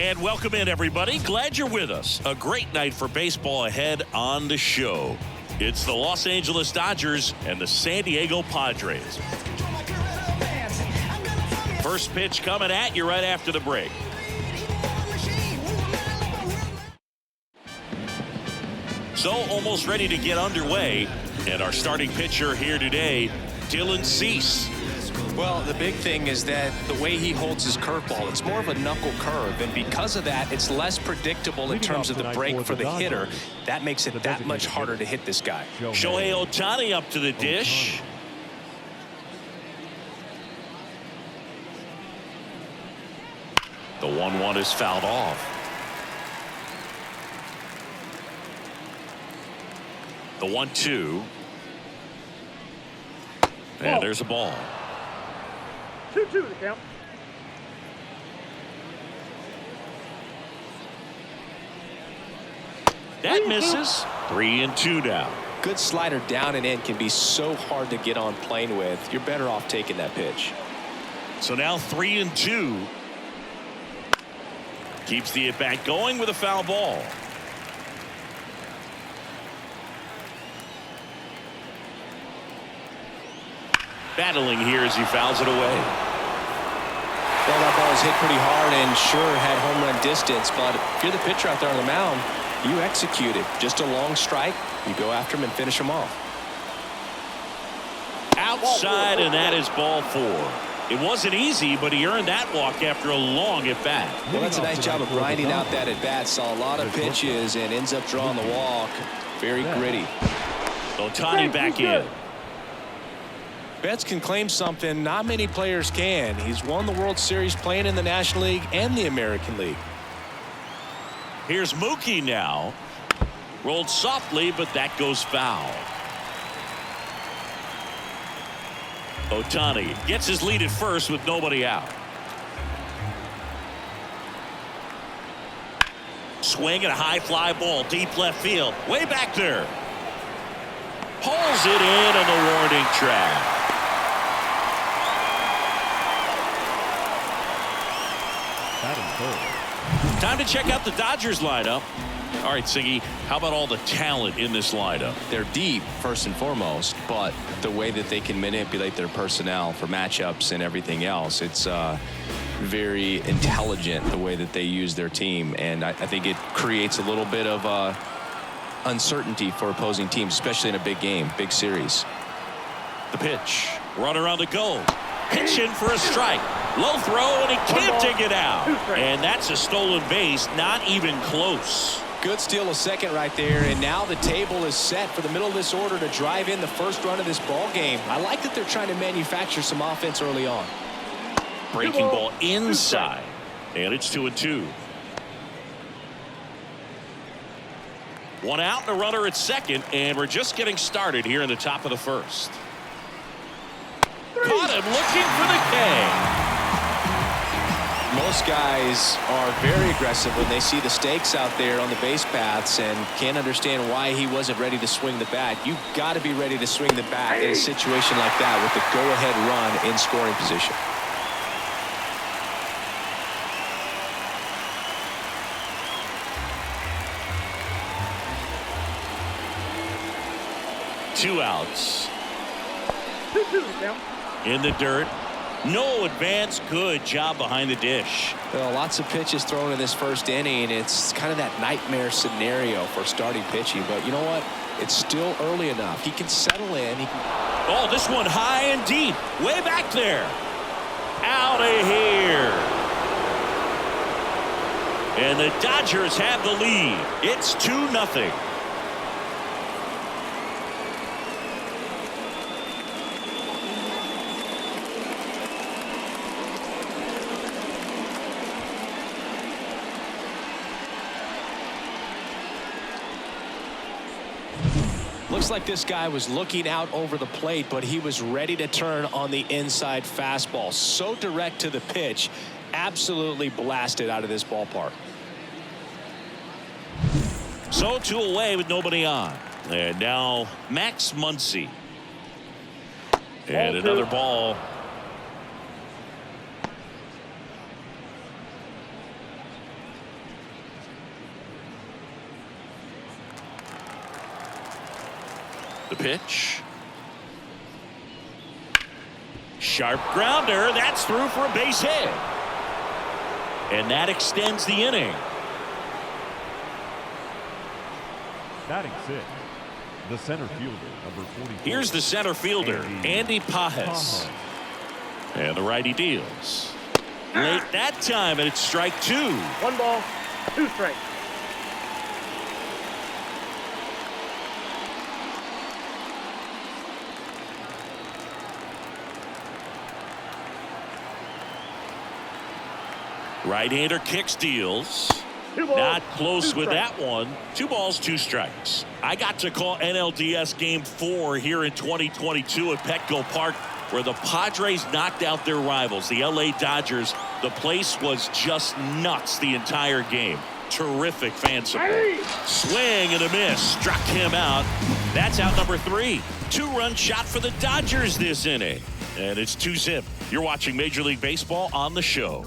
And welcome in, everybody. Glad you're with us. A great night for baseball ahead on the show. It's the Los Angeles Dodgers and the San Diego Padres. First pitch coming at you right after the break. So almost ready to get underway. And our starting pitcher here today, Dylan Cease. Well, the big thing is that the way he holds his curveball, it's more of a knuckle curve, and because of that, it's less predictable in terms of the break for the hitter. That makes it that much harder to hit this guy. Shohei Ohtani up to the dish. The 1-1 is fouled off. The 1-2. And there's a ball. 2-2 the count. That misses. 3-2 now. Good slider down and in can be so hard to get on plane with. You're better off taking that pitch. So now 3-2. Keeps the at-bat going with a foul ball. Battling here as he fouls it away. Well, that ball was hit pretty hard and sure had home run distance, but if you're the pitcher out there on the mound, you execute it. Just a long strike, you go after him and finish him off. Outside, and that is ball 4. It wasn't easy, but he earned that walk after a long at-bat. Well, that's a nice job of grinding out that at-bat. Saw a lot of pitches and ends up drawing the walk. Very gritty. Ohtani back in. Betts can claim something not many players can. He's won the World Series playing in the National League and the American League. Here's Mookie now. Rolled softly, but that goes foul. Ohtani gets his lead at first with nobody out. Swing and a high fly ball deep left field. Way back there. Pulls it in on the warning track. Time to check out the Dodgers lineup. All right, Siggy, how about all the talent in this lineup? They're deep, first and foremost, but the way that they can manipulate their personnel for matchups and everything else, it's very intelligent the way that they use their team, and I think it creates a little bit of uncertainty for opposing teams, especially in a big game, big series. The pitch. Runner on the go. Pitch in for a strike. Low throw, and he can't dig it out. And that's a stolen base, not even close. Good steal of second right there, and now the table is set for the middle of this order to drive in the first run of this ball game. I like that they're trying to manufacture some offense early on. Breaking ball inside, and it's 2-2. One out and a runner at second, and we're just getting started here in the top of the first. Caught him looking for the K. Most guys are very aggressive when they see the stakes out there on the base paths and can't understand why he wasn't ready to swing the bat. You've got to be ready to swing the bat in a situation like that with the go-ahead run in scoring position. Two outs. 2-2 now. In the dirt. No advance. Good job behind the dish. Well, lots of pitches thrown in this first inning. It's kind of that nightmare scenario for starting pitching. But you know what? It's still early enough. He can settle in. Oh, this one high and deep. Way back there. Out of here. And the Dodgers have the lead. It's 2-0. Looks like this guy was looking out over the plate, but he was ready to turn on the inside fastball. So direct to the pitch. Absolutely blasted out of this ballpark. So 2 away with nobody on. And now Max Muncy. And another ball. The pitch. Sharp grounder. That's through for a base hit. And that extends the inning. Batting six, the center fielder, number 44. Here's the center fielder, Andy Pajes. And the righty deals. Late that time, and it's strike two. 1 ball, 2 strikes. Right-hander kicks, deals. 2 balls, Not close 2 with strikes. that one. 2 balls, 2 strikes. I got to call NLDS Game 4 here in 2022 at Petco Park, where the Padres knocked out their rivals, the LA Dodgers. The place was just nuts the entire game. Terrific fan support. Hey! Swing and a miss. Struck him out. That's out number 3. 2-run shot for the Dodgers this inning. And it's 2-zip. You're watching Major League Baseball on the show.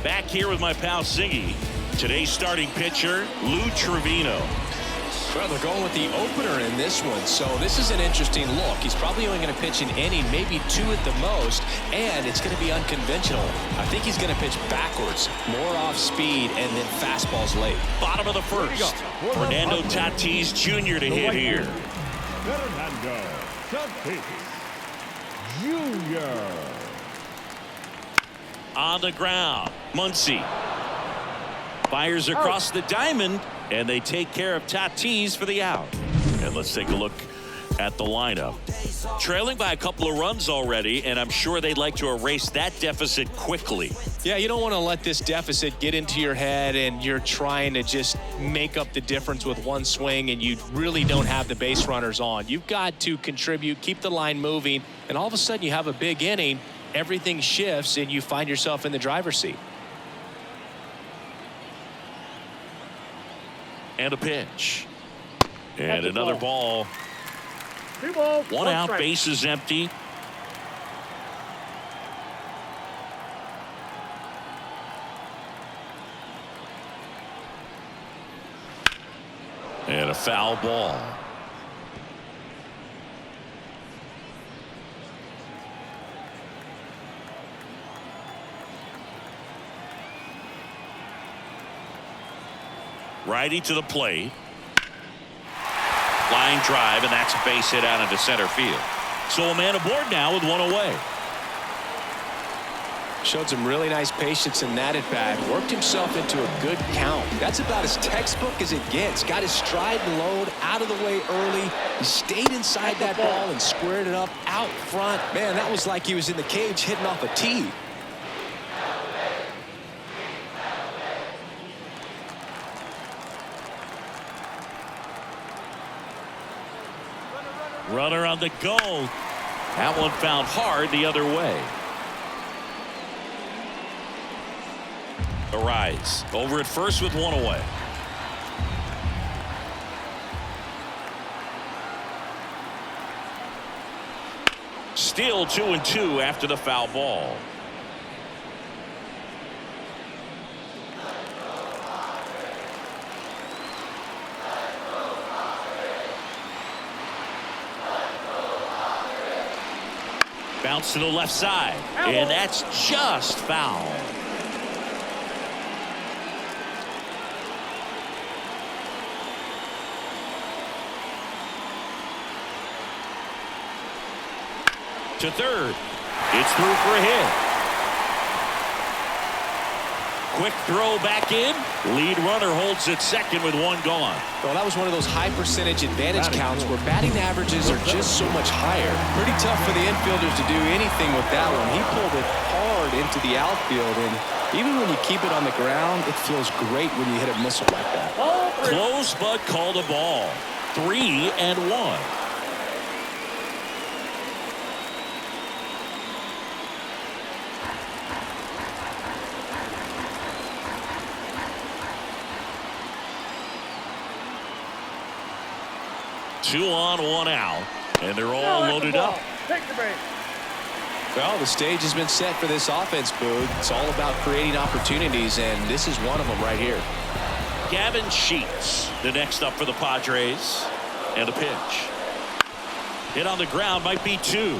Back here with my pal Siggy. Today's starting pitcher, Lou Trevino. Well, they're going with the opener in this one, so this is an interesting look. He's probably only going to pitch an inning, maybe 2 at the most, and it's going to be unconventional. I think he's going to pitch backwards, more off speed, and then fastballs late. Bottom of the first. Fernando Tatis Jr. to hit here. Fernando Tatis Jr. On the ground, Muncy fires across the diamond, and they take care of Tatis for the out. And let's take a look at the lineup. Trailing by a couple of runs already, and I'm sure they'd like to erase that deficit quickly. Yeah, you don't want to let this deficit get into your head and you're trying to just make up the difference with one swing and you really don't have the base runners on. You've got to contribute, keep the line moving, and all of a sudden you have a big inning. Everything shifts and you find yourself in the driver's seat. And a pitch. And another ball. 2 balls, 1 out, strike. bases empty. And a foul ball. Righty to the plate. Line drive, and that's a base hit out into center field. So a man aboard now with 1 away. Showed some really nice patience in that at bat. Worked himself into a good count. That's about as textbook as it gets. Got his stride and load out of the way early. He stayed inside that ball and squared it up out front. Man, that was like he was in the cage hitting off a tee. Runner on the go. That one found hard the other way. Arise over at first with 1 away. Still 2-2 after the foul ball. Bounce to the left side, and that's just foul. To third. It's through for a hit. Quick throw back in. Lead runner holds at second with 1 gone. Well, that was one of those high percentage advantage counts where batting averages are just so much higher. Pretty tough for the infielders to do anything with that one. He pulled it hard into the outfield, and even when you keep it on the ground, it feels great when you hit a missile like that. Close, but called a ball. 3-1. Two on, 1 out, and they're all loaded up. Take the base. Well, the stage has been set for this offense, Boog. It's all about creating opportunities, and this is one of them right here. Gavin Sheets, the next up for the Padres. And a pitch. Hit on the ground, might be 2.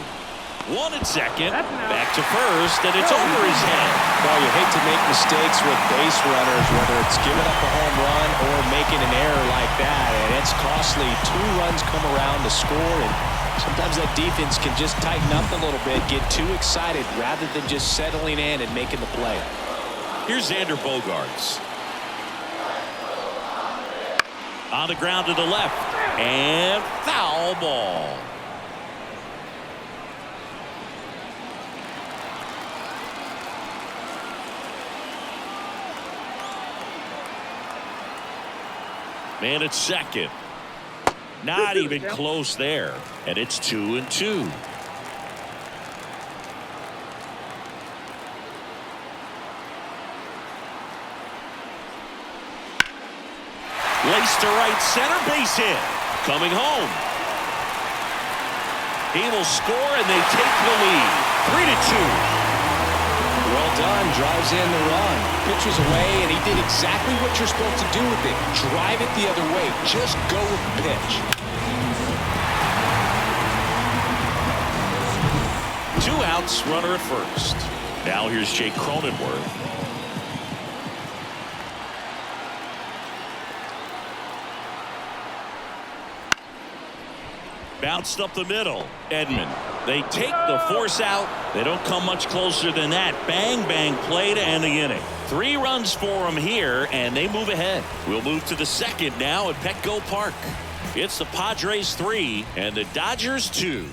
1 at second. Back to first, and it's over his head. Well, you hate to make mistakes with base runners, whether it's giving up a home run or making an error like that, and it's costly. 2 runs come around to score, and sometimes that defense can just tighten up a little bit, get too excited rather than just settling in and making the play. Here's Xander Bogaerts. On the ground to the left, and foul ball. Man at second. Not even close there. And it's 2-2. Laced to right center, base hit. Coming home. He will score, and they take the lead. 3-2. Well done. Drives in the run. Pitches away, and he did exactly what you're supposed to do with it. Drive it the other way. Just go with the pitch. 2 outs, runner at first. Now here's Jake Cronenworth. Bounced up the middle. Edman. They take the force out. They don't come much closer than that. Bang, bang play to end the inning. 3 runs for them here, and they move ahead. We'll move to the second now at Petco Park. It's the Padres 3 and the Dodgers 2.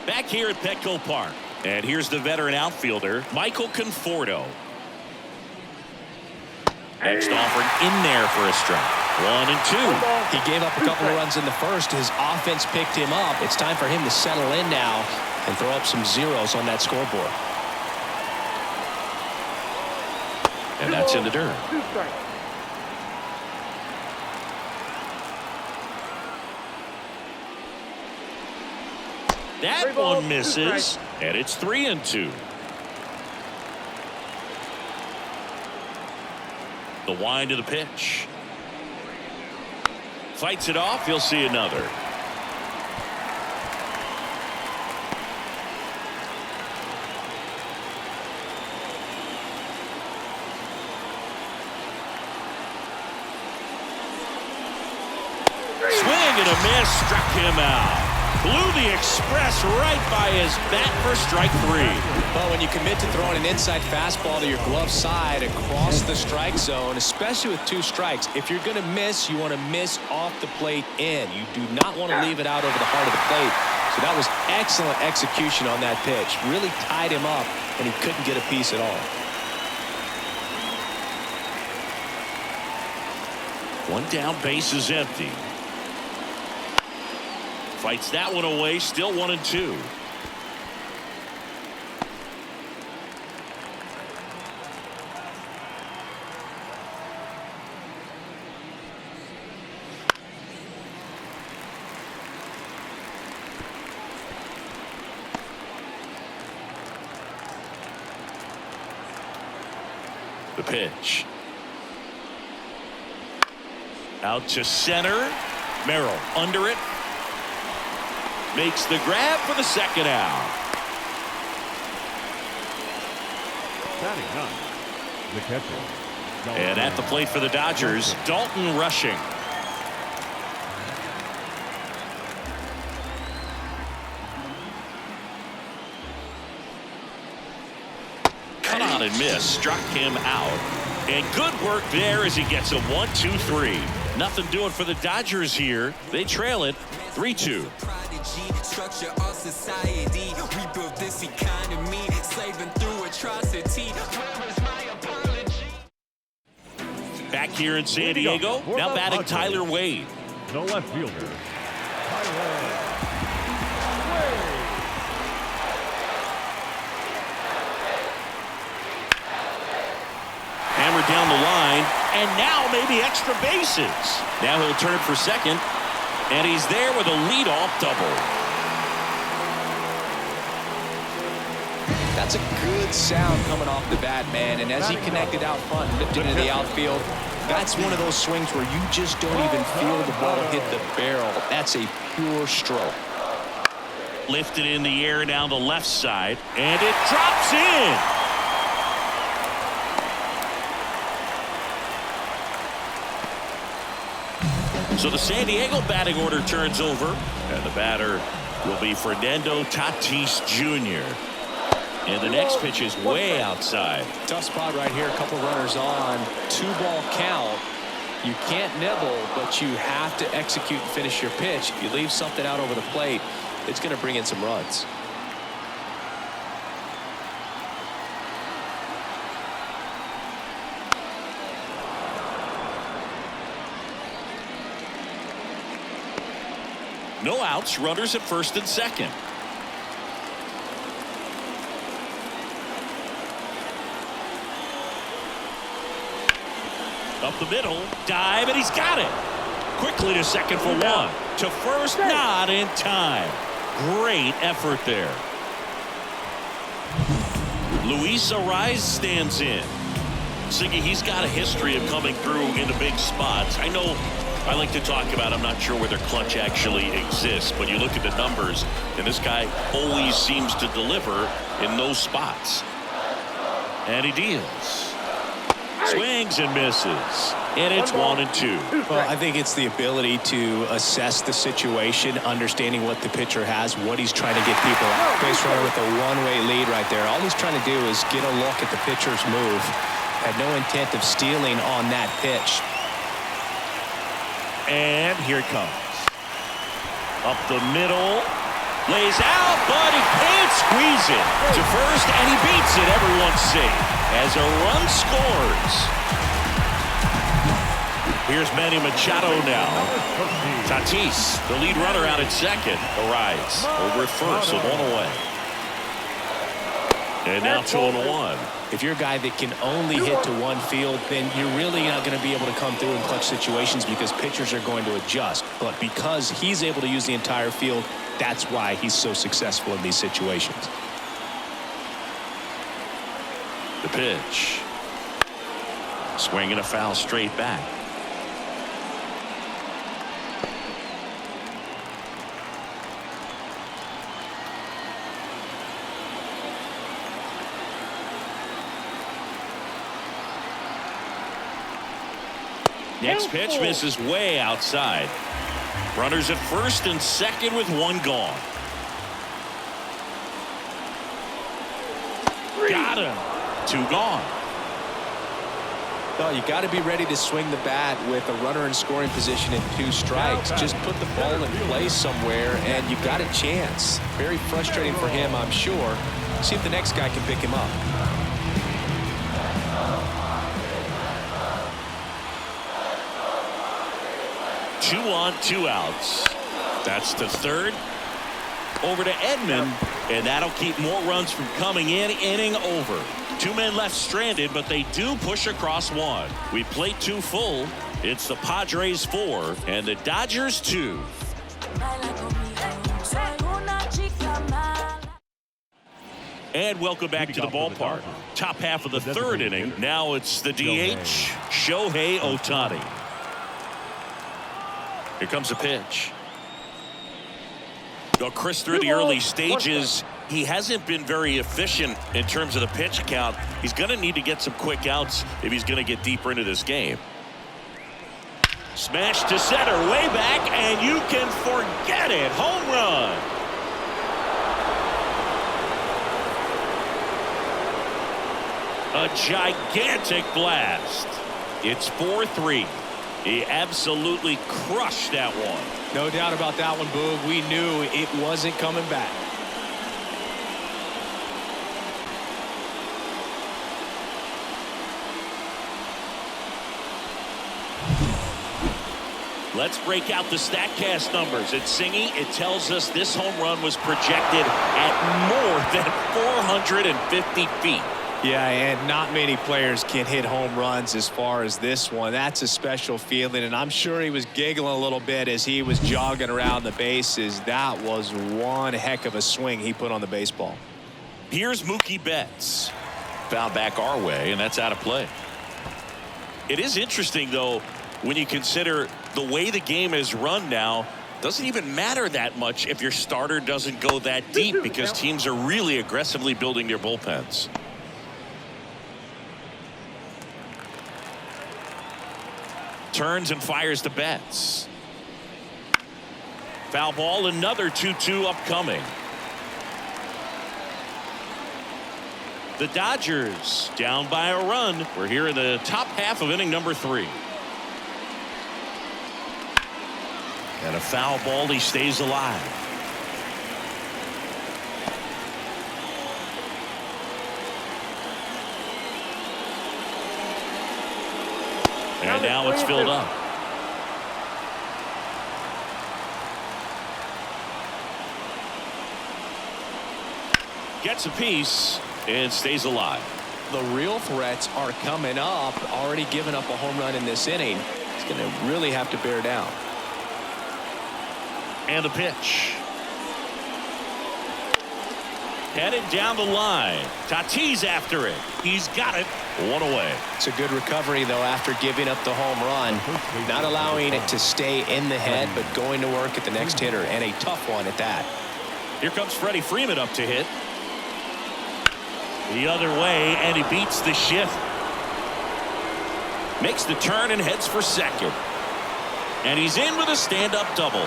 Back here at Petco Park. And here's the veteran outfielder, Michael Conforto. Next offering in there for a strike. 1-2. He gave up a couple of runs in the first. His offense picked him up. It's time for him to settle in now and throw up some zeros on that scoreboard. And that's in the dirt. 2 strikes. That one misses, and it's 3-2. The wind of the pitch. Fights it off. He'll see another. Swing and a miss. Struck him out. Blew the express right by his bat for strike 3. Well, when you commit to throwing an inside fastball to your glove side across the strike zone, especially with 2 strikes, if you're going to miss, you want to miss off the plate in. You do not want to leave it out over the heart of the plate. So that was excellent execution on that pitch. Really tied him up, and he couldn't get a piece at all. 1 down, base is empty. Fights that one away, still 1-2. The pitch. Out to center. Merrill under it. Makes the grab for the second out. Batting 9, the catcher. And at the plate for the Dodgers, Dalton Rushing. Cut on and miss. Struck him out. And good work there as he gets a 1-2-3. Nothing doing for the Dodgers here. They trail it 3-2. Structure our society. We built this economy, slaving through atrocity. Where is my apology? Back here in San Diego, now batting Tyler Wade. The left fielder, Tyler Wade. Hammered down the line, and now maybe extra bases. Now he'll turn it for second, and he's there with a leadoff double. That's a good sound coming off the bat, man. And as he connected out front and lifted into the outfield, that's one of those swings where you just don't even feel the ball hit the barrel. That's a pure stroke. Lifted in the air down the left side, and it drops in. So the San Diego batting order turns over, and the batter will be Fernando Tatis Jr. And the next pitch is way outside. Tough spot right here. A couple runners on. 2-ball count. You can't nibble, but you have to execute and finish your pitch. If you leave something out over the plate, it's going to bring in some runs. No outs, runners at first and second. Up the middle, dive, and he's got it. Quickly to second for one. To first, not in time. Great effort there. Luis Ariz stands in. Siggy, he's got a history of coming through into big spots. I know I like to talk about, I'm not sure whether clutch actually exists, but you look at the numbers, and this guy always seems to deliver in those spots. And he deals. Swings and misses. And it's 1-2. Well, I think it's the ability to assess the situation, understanding what the pitcher has, what he's trying to get people out. Base runner with a one-way lead right there. All he's trying to do is get a look at the pitcher's move. Had no intent of stealing on that pitch. And here it comes. Up the middle. Lays out, but he can't squeeze it to first, and he beats it. Everyone's safe as a run scores. Here's Manny Machado now. Tatis, the lead runner, out at second. Ariz over at first, so one away. And now 2-1. If you're a guy that can only hit to one field, then you're really not going to be able to come through in clutch situations because pitchers are going to adjust. But because he's able to use the entire field, that's why he's so successful in these situations. The pitch. Swing and a foul straight back. Next pitch misses way outside. Runners at first and second with one gone. Got him. 2 gone. Well, you got to be ready to swing the bat with a runner in scoring position and 2 strikes. Just put the ball in place somewhere, and you've got a chance. Very frustrating for him, I'm sure. See if the next guy can pick him up. Two on, 2 outs. That's the third. Over to Edman, and that'll keep more runs from coming in. Inning over. 2 men left stranded, but they do push across 1. We played 2 full. It's the Padres 4 and the Dodgers 2. And welcome back to the ballpark. Top half of the third inning. Now it's the DH, Shohei Ohtani. Here comes a pitch. Well, Chris, through the early stages, he hasn't been very efficient in terms of the pitch count. He's going to need to get some quick outs if he's going to get deeper into this game. Smash to center, way back, and you can forget it. Home run. A gigantic blast. It's 4-3. He absolutely crushed that one. No doubt about that one, Boog. We knew it wasn't coming back. Let's break out the StatCast numbers. It's Singy. It tells us this home run was projected at more than 450 feet. Yeah, and not many players can hit home runs as far as this one. That's a special feeling, and I'm sure he was giggling a little bit as he was jogging around the bases. That was one heck of a swing he put on the baseball. Here's Mookie Betts. Foul back our way, and that's out of play. It is interesting, though, when you consider the way the game is run now. Doesn't even matter that much if your starter doesn't go that deep, because teams are really aggressively building their bullpens. Turns and fires to Betts. Foul ball, another 2-2 upcoming. The Dodgers down by a run. We're here in the top half of inning number 3. And a foul ball, he stays alive. And now it's filled up. Gets a piece and stays alive. The real threats are coming up. Already giving up a home run in this inning. He's going to really have to bear down. And a pitch. Headed down the line. Tatis after it. He's got it. 1 away. It's a good recovery, though, after giving up the home run. Not allowing it to stay in the head, but going to work at the next hitter, and a tough one at that. Here comes Freddie Freeman up to hit. The other way, and he beats the shift. Makes the turn and heads for second. And he's in with a stand-up double.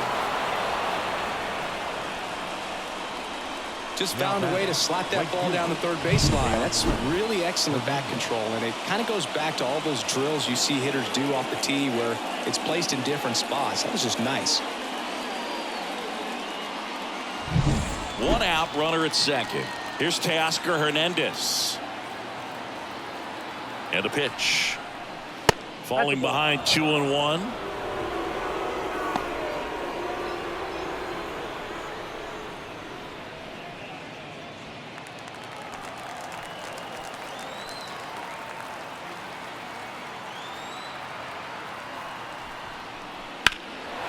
Just found a way to slap that ball down the third baseline. That's really excellent bat control, and it kind of goes back to all those drills you see hitters do off the tee where it's placed in different spots. That was just nice. 1 out, runner at second. Here's Teoscar Hernandez. And a pitch. Falling behind 2-1.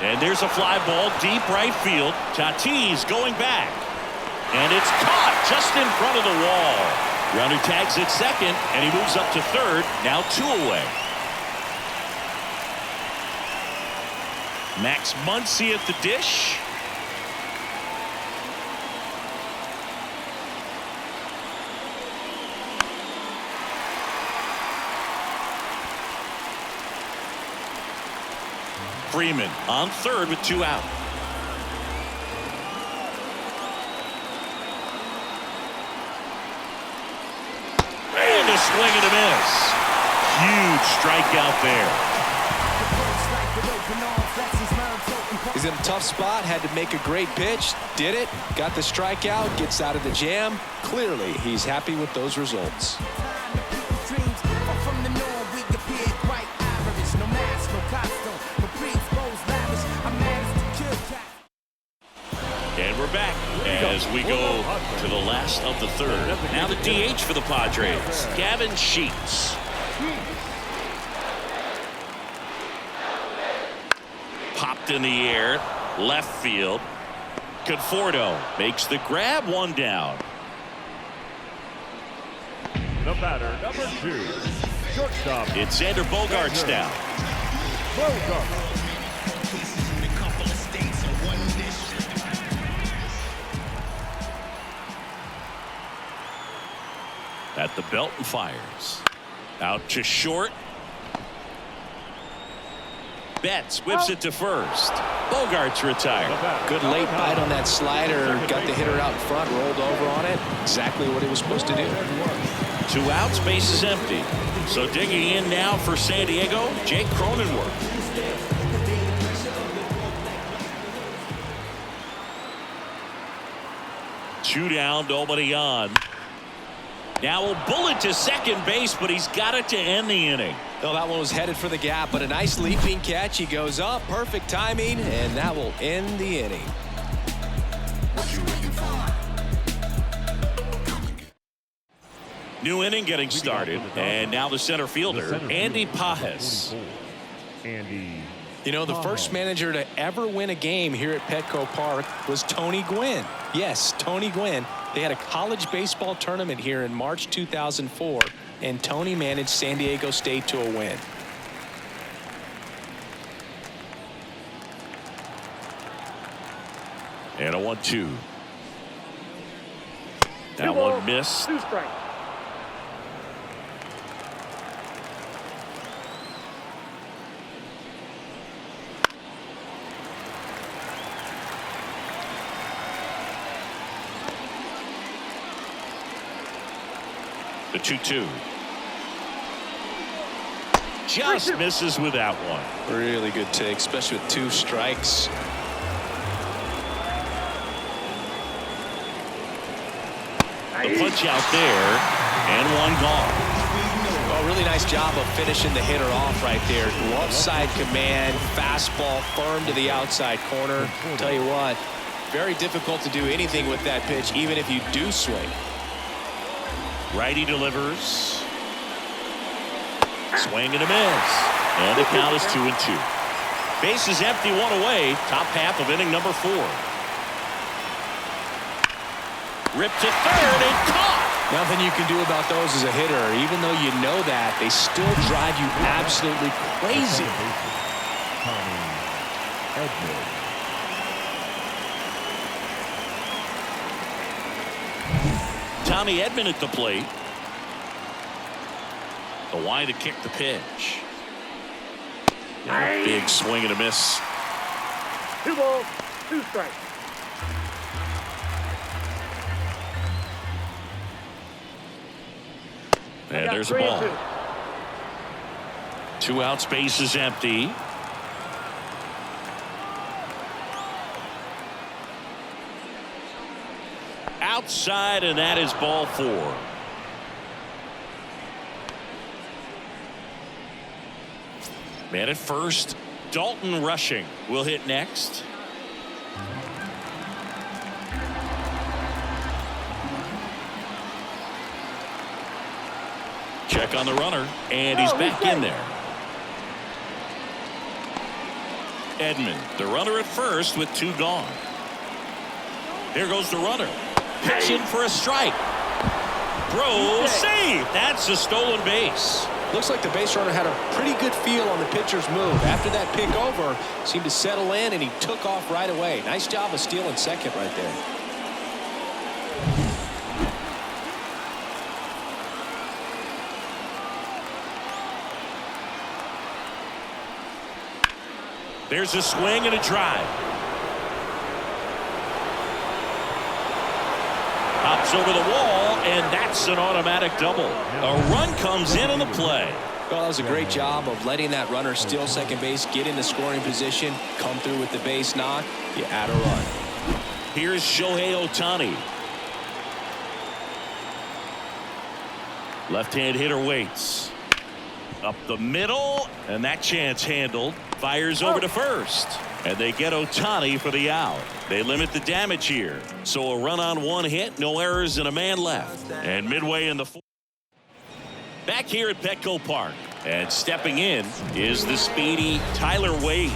And there's a fly ball deep right field. Tatis going back. And it's caught just in front of the wall. Runner tags at second, and he moves up to third. Now 2 away. Max Muncy at the dish. Freeman on third with 2 out. And a swing and a miss. Huge strikeout there. He's in a tough spot, had to make a great pitch, did it, got the strikeout, gets out of the jam. Clearly, he's happy with those results. And we're back as we go to the last of the third. Now the DH for the Padres, Gavin Sheets. Popped in the air, left field. Conforto makes the grab, 1 down. The batter, number 2, shortstop. It's Xander Bogaerts down. Bogart. At the belt and fires. Out to short. Betts whips it to first. Bogaerts retired. Good late bite on that slider. Got the hitter out in front, rolled over on it. Exactly what he was supposed to do. 2 outs, base is empty. So digging in now for San Diego, Jake Cronenworth. Two down, nobody on. Now a bullet to second base, but he's got it to end the inning. Well, that one was headed for the gap, but a nice leaping catch. He goes up, perfect timing, and that will end the inning. New inning getting started, and now the center fielder, Andy Pajes. Andy You know, the first manager to ever win a game here at Petco Park was Tony Gwynn. Yes, Tony Gwynn. They had a college baseball tournament here in March 2004, and Tony managed San Diego State to a win. And a 1-2. That Two balls, one missed. 2 strikes. The 2-2. Just misses with that one. Really good take, especially with 2 strikes. The punch out there, and one gone. Oh, really nice job of finishing the hitter off right there. Left side command, fastball firm to the outside corner. Tell you what, very difficult to do anything with that pitch, even if you do swing. Righty delivers. Swing and a miss. And the count is 2-2. Base is empty, 1 away. Top half of inning number 4. Ripped to third and caught. Nothing you can do about those as a hitter. Even though you know that, they still drive you absolutely crazy. Tommy Edwards. Tommy Edman at the plate. The line to kick the pitch. And a big swing and a miss. 2 balls, 2 strikes. And there's a ball. 2 outs, base is empty. Outside, and that is ball 4. Man at first, Dalton Rushing will hit next. Check on the runner, and he's back in there. Edman, the runner at first with 2 gone. Here goes the runner. Pitching for a strike. Throw, save. That's a stolen base. Looks like the base runner had a pretty good feel on the pitcher's move. After that pick over, seemed to settle in, and he took off right away. Nice job of stealing second right there. There's a swing and a drive. Pops over the wall, and that's an automatic double. A run comes in on the play. Well, that was a great job of letting that runner steal second base, get in the scoring position, come through with the base knock. You add a run. Here's Shohei Ohtani. Left-hand hitter waits. Up the middle, and that chance handled. Fires over to first, and they get Ohtani for the out. They limit the damage here. So a run on 1 hit, no errors, and a man left. And midway in the 4th. Back here at Petco Park, and stepping in is the speedy Tyler Wade.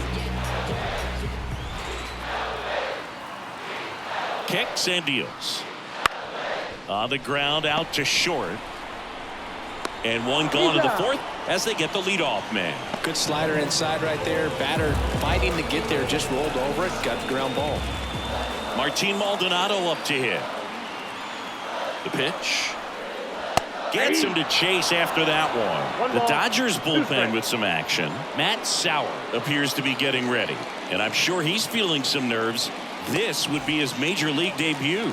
Kicks and deals. On the ground, out to short. And one gone in the 4th as they get the leadoff man. Good slider inside right there. Batter fighting to get there, just rolled over it, got the ground ball. Martin Maldonado up to hit. The pitch. Gets him to chase after that one. The Dodgers bullpen with some action. Matt Sauer appears to be getting ready. And I'm sure he's feeling some nerves. This would be his major league debut.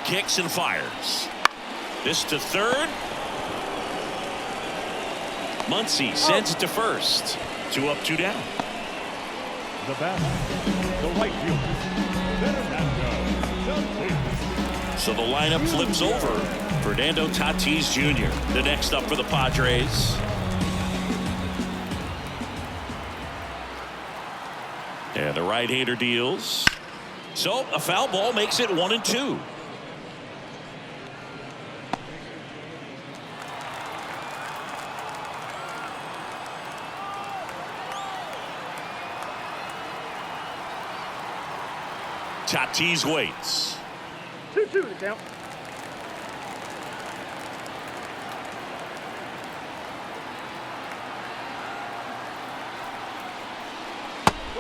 Kicks and fires. This to third. Muncy sends it to first. 2 up, 2 down. The batter, the right fielder, Fernando Tatis. So the lineup flips over. Fernando Tatis Jr. the next up for the Padres. And the right-hander deals. So a foul ball makes it 1-2. Tatis waits. 2-2 to count.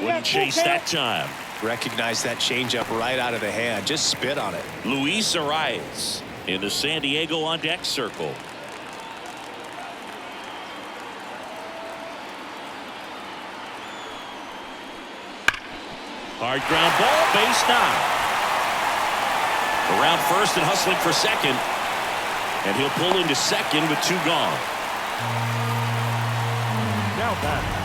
Wouldn't chase that time. Recognize that changeup right out of the hand. Just spit on it. Luis Arias in the San Diego on deck circle. Hard ground ball, base knock. Around first and hustling for second. And he'll pull into second with 2 gone. Now back.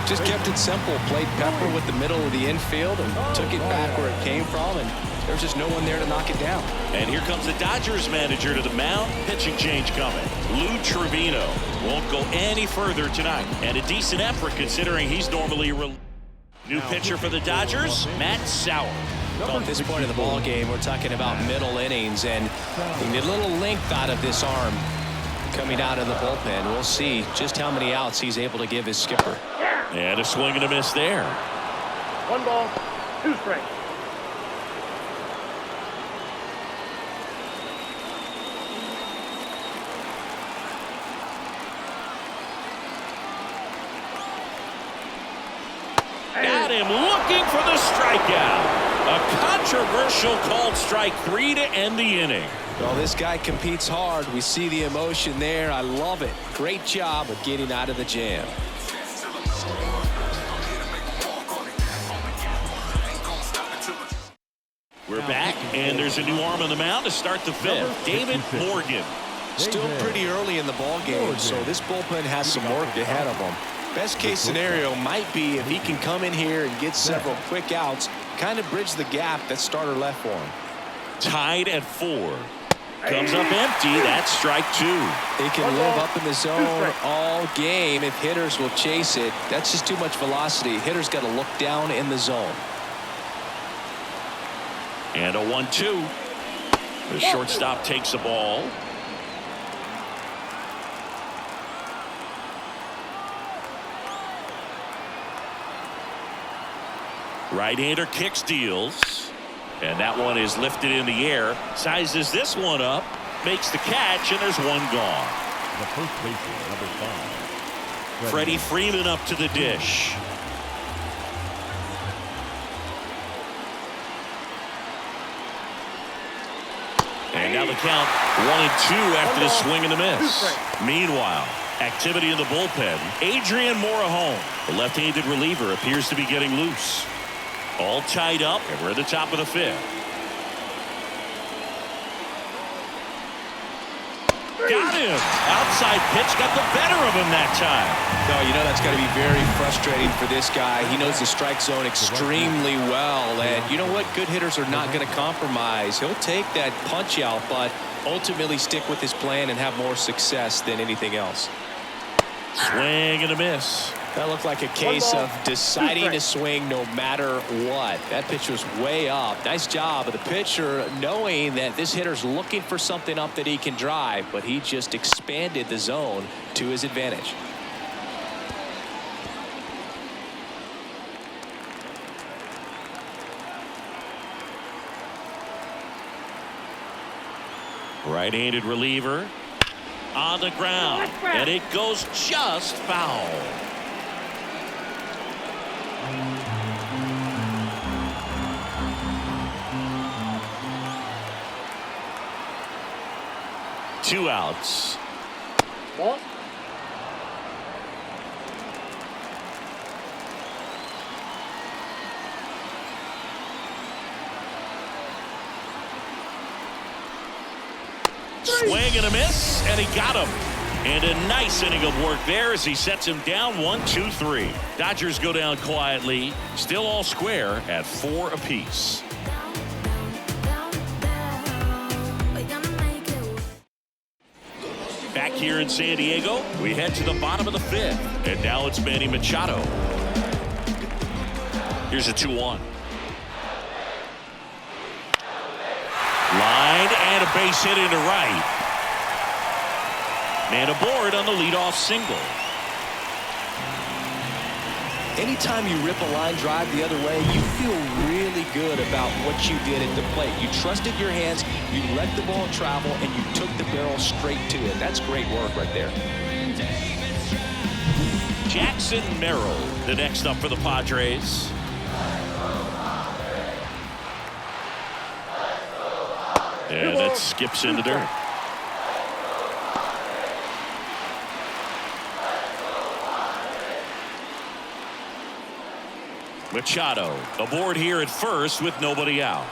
Just kept it simple. Played pepper with the middle of the infield and took it back where it came from. And there's just no one there to knock it down. And here comes the Dodgers manager to the mound. Pitching change coming. Lou Trevino won't go any further tonight. And a decent effort considering he's normally new pitcher for the Dodgers, Matt Sauer. At this point in the ball game, we're talking about middle innings, and you need a little length out of this arm coming out of the bullpen. We'll see just how many outs he's able to give his skipper. And a swing and a miss there. 1 ball, 2 strikes. Got him looking for the strikeout. A controversial called strike 3 to end the inning. Well, this guy competes hard. We see the emotion there. I love it. Great job of getting out of the jam. We're back, and there's a new arm on the mound to start the 5th. David Morgan. Still pretty early in the ball game, so this bullpen has some work ahead of them. Best case scenario might be if he can come in here and get several quick outs, kind of bridge the gap that starter left for him. Tied at 4. Comes up empty. That's strike 2. He can live up in the zone all game if hitters will chase it. That's just too much velocity. Hitters got to look down in the zone. And a 1-2. The shortstop takes the ball. Right-hander kicks, deals. And that one is lifted in the air. Sizes this one up. Makes the catch, and there's 1 gone. The first baseman, number 5. Freddie Freeman up to the dish. And now the count 1-2 after the swing and the miss. Meanwhile, activity in the bullpen. Adrian Morejon, the left-handed reliever, appears to be getting loose. All tied up, and we're at the top of the 5th. Got him. Outside pitch got the better of him that time. No, you know that's got to be very frustrating for this guy. He knows the strike zone extremely well, and you know what? Good hitters are not going to compromise. He'll take that punch out, but ultimately stick with his plan and have more success than anything else. Swing and a miss. That looked like a case of deciding to swing no matter what. That pitch was way up. Nice job of the pitcher knowing that this hitter's looking for something up that he can drive, but he just expanded the zone to his advantage. Right-handed reliever on the ground, and it goes just foul. Two outs. Ball. Swing and a miss, and he got him. And a nice inning of work there as he sets him down 1-2-3. Dodgers go down quietly, still all square at 4 apiece. Back here in San Diego, we head to the bottom of the 5th, and now it's Manny Machado. Here's a 2-1. Line and a base hit into right. Man aboard on the leadoff single. anytime you rip a line drive the other way, you feel really good about what you did at the plate. You trusted your hands, you let the ball travel, and you took the barrel straight to it. That's great work right there. Jackson Merrill, the next up for the Padres. And that skips in the dirt. Machado aboard here at first with nobody out.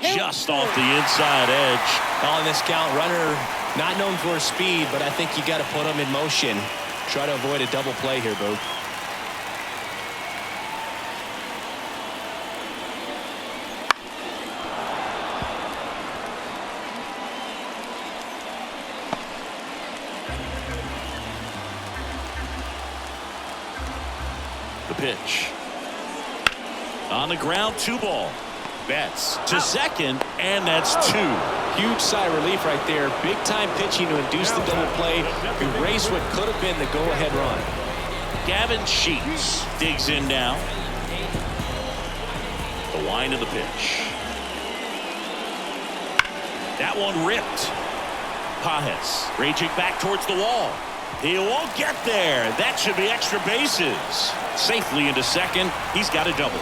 Just off the inside edge. On this count, runner not known for his speed, but I think you got to put him in motion. Try to avoid a double play here, Boo. The pitch. On the ground, 2 ball. Betts to second, and that's 2. Huge sigh of relief right there. Big time pitching to induce the double play. Erase what could have been the go-ahead run. Gavin Sheets digs in now. The line of the pitch. That one ripped. Pajes raging back towards the wall. He won't get there. That should be extra bases. Safely into second. He's got a double.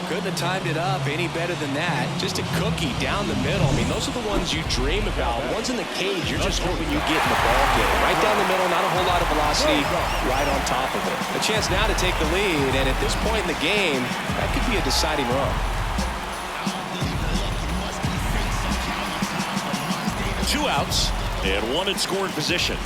Couldn't have timed it up any better than that. Just a cookie down the middle. I mean, those are the ones you dream about. Ones in the cage, you're just hoping you get in the ball game. Right down the middle, not a whole lot of velocity, right on top of it. A chance now to take the lead, and at this point in the game, that could be a deciding run. 2 outs and 1 in scoring position.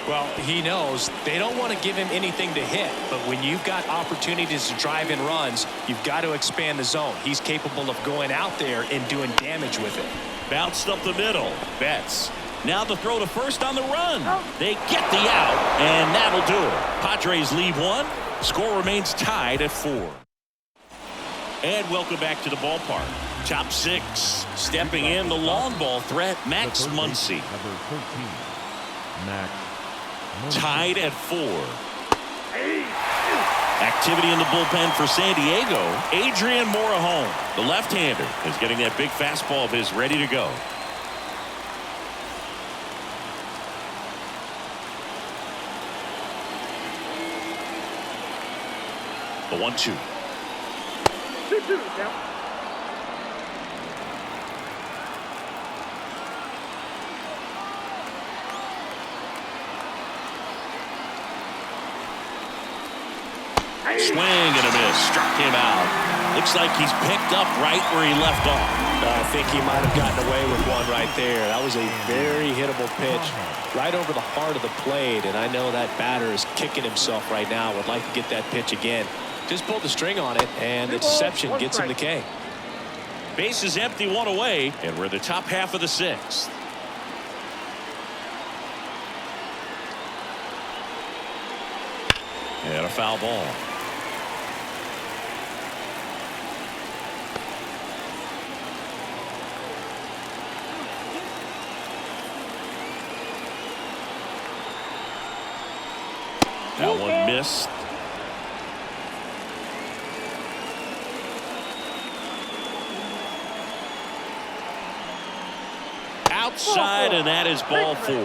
Well, he knows they don't want to give him anything to hit, but when you've got opportunities to drive in runs, you've got to expand the zone. He's capable of going out there and doing damage with it. Bounced up the middle. Betts. Now the throw to first on the run. They get the out, and that'll do it. Padres lead 1. Score remains tied at 4. And welcome back to the ballpark. Top 6. Stepping in, the long ball threat, Max Muncy. Number 13, Max. Tied at 4. Activity in the bullpen for San Diego. Adrian Morejon, the left-hander, is getting that big fastball of his ready to go. The 1-2. 2-2 the count. Swing and a miss. Struck him out. Looks like he's picked up right where he left off. I think he might have gotten away with one right there. That was a very hittable pitch right over the heart of the plate, and I know that batter is kicking himself right now. Would like to get that pitch again. Just pulled the string on it, and the deception gets him the K. Base is empty, 1 away, and we're in the top half of the 6th. And a foul ball. That one missed. Outside, and that is ball 4.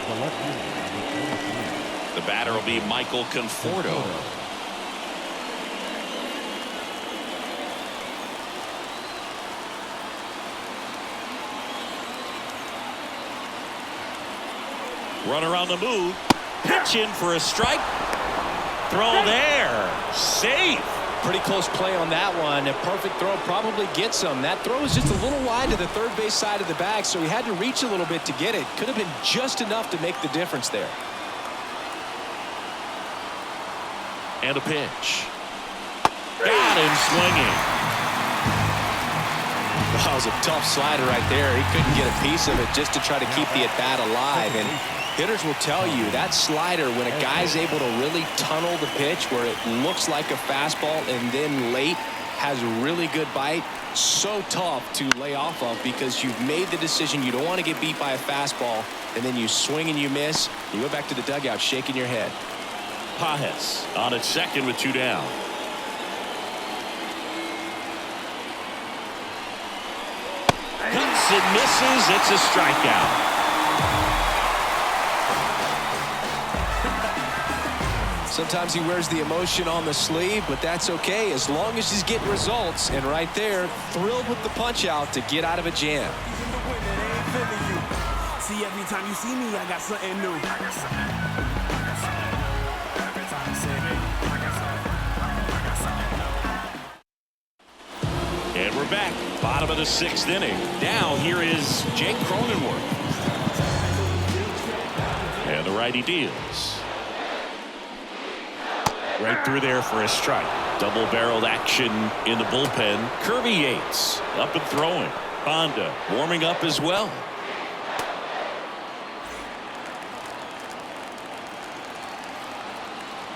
The left-hander, The batter will be Michael Conforto. Runner on the move. Pitching for a strike. Throw there. Safe. Pretty close play on that one. A perfect throw probably gets him. That throw is just a little wide to the third base side of the bag, so he had to reach a little bit to get it. Could have been just enough to make the difference there. And a pitch. Got him swinging. That was a tough slider right there. He couldn't get a piece of it just to try to keep the at-bat alive. And Hitters will tell you that slider, when a guy's able to really tunnel the pitch where it looks like a fastball and then late has a really good bite, so tough to lay off of because you've made the decision you don't want to get beat by a fastball, and then you swing and you miss. You go back to the dugout shaking your head. Pajes on at second with 2 down. Hits and misses. It's a strikeout. Sometimes he wears the emotion on the sleeve, but that's okay as long as he's getting results. And right there, thrilled with the punch out to get out of a jam. See, every time you see me, I got something new. And we're back. Bottom of the 6th inning. Now here is Jake Cronenworth. And the righty deals. Right through there for a strike. Double-barreled action in the bullpen. Kirby Yates up and throwing. Honda warming up as well.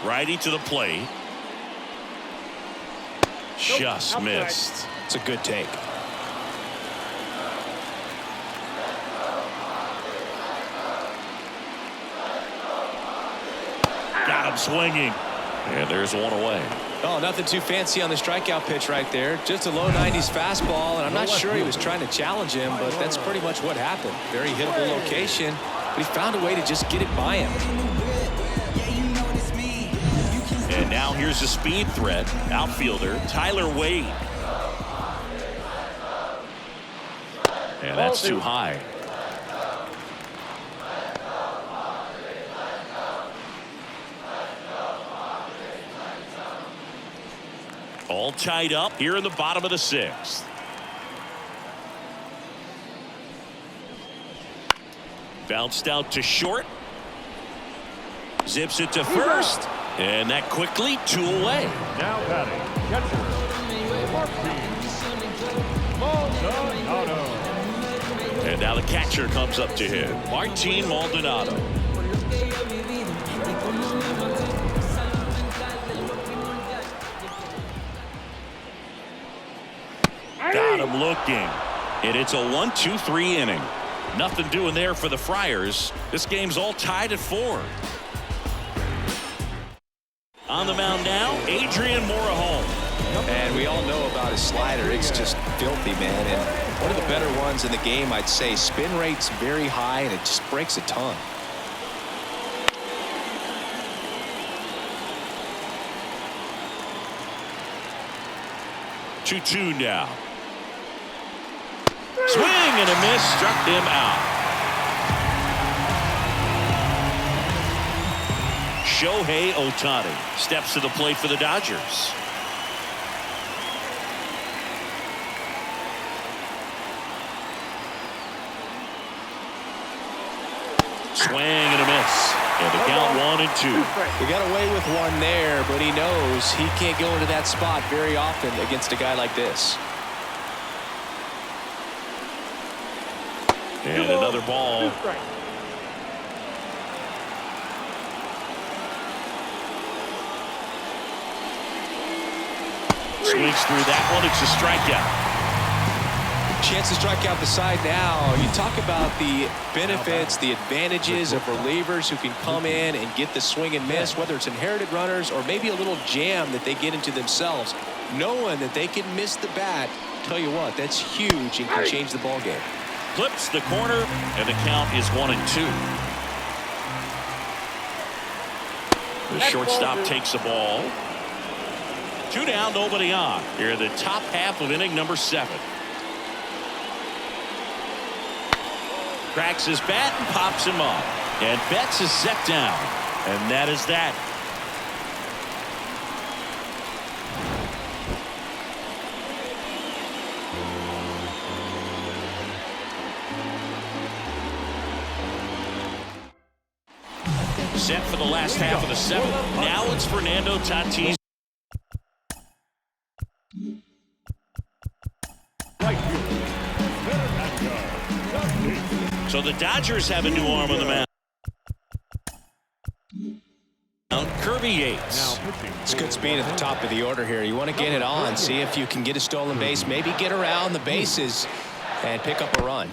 Righty to the plate. Just missed. It's a good take. Got him swinging. And there's one away. Oh, nothing too fancy on the strikeout pitch right there. Just a low 90s fastball, and I'm not sure he was trying to challenge him, but that's pretty much what happened. Very hittable location, but he found a way to just get it by him. And now here's a speed threat. Outfielder Tyler Wade. And that's too high. All tied up here in the bottom of the 6th. Bounced out to short. Zips it to first. And that quickly 2 away. Now batting, catcher, Maldonado. And now the catcher comes up to him. Martin Maldonado. Got him looking. And it's a 1-2-3 inning. Nothing doing there for the Friars. This game's all tied at 4. On the mound now, Adrian Morejon. And we all know about his slider. It's just filthy, man. And one of the better ones in the game, I'd say. Spin rate's very high, and it just breaks a ton. Two now. Swing and a miss, struck him out. Shohei Ohtani steps to the plate for the Dodgers. Swing and a miss. And the count 1-2. He got away with one there, but he knows he can't go into that spot very often against a guy like this. And another ball. Swings through that one. It's a strikeout. Chance to strike out the side now. You talk about the benefits, the advantages of relievers who can come in and get the swing and miss, whether it's inherited runners or maybe a little jam that they get into themselves. Knowing that they can miss the bat, tell you what, that's huge and can change the ball game. Clips the corner, and the count is 1-2. The shortstop takes the ball. 2 down, nobody on. Here in the top half of inning number 7. Cracks his bat and pops him up. And Betts is set down. And that is that. Set for the last half of the 7th. Now it's Fernando Tatis. So the Dodgers have a new arm on the mound. Kirby Yates. It's good speed at the top of the order here. You want to get it on, see if you can get a stolen base, maybe get around the bases and pick up a run.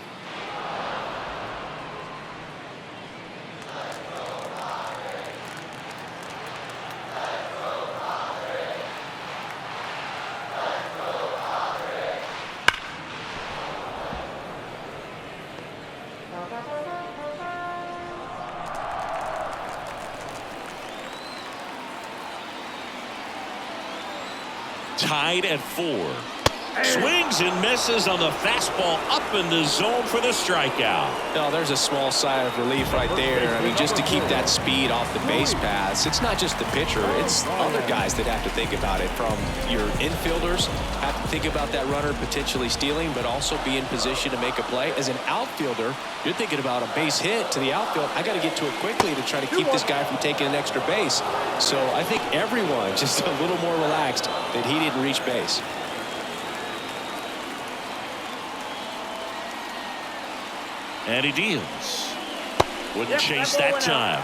Tied at 4. Swings and misses on the fastball up in the zone for the strikeout. No, there's a small sigh of relief right there. I mean, just to keep that speed off the base paths. It's not just the pitcher, it's other guys that have to think about it. From your infielders have to think about that runner potentially stealing, but also be in position to make a play. As an outfielder, you're thinking about a base hit to the outfield. I got to get to it quickly to try to keep this guy from taking an extra base. So I think everyone just a little more relaxed that he didn't reach base. And he deals. Wouldn't chase that time.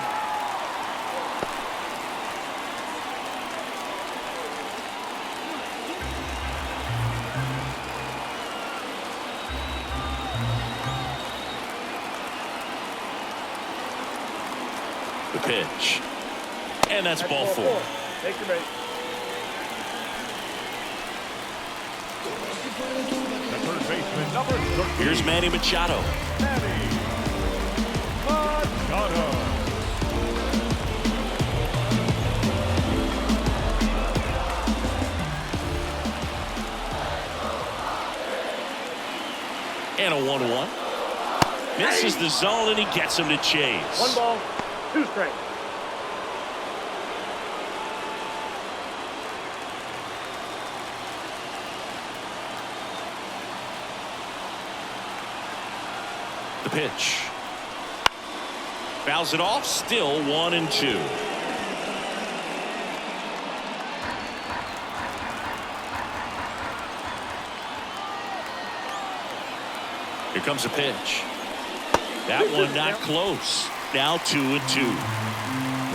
The pitch. And that's ball 4. Take your base. The third baseman, number 13. Here's Manny Machado. Manny Machado. And a 1-1. Misses the zone and he gets him to chase. 1 ball, 2 strikes. The pitch. Fouls it off. Still 1-2. Here comes a pitch. That one not close. Now 2-2.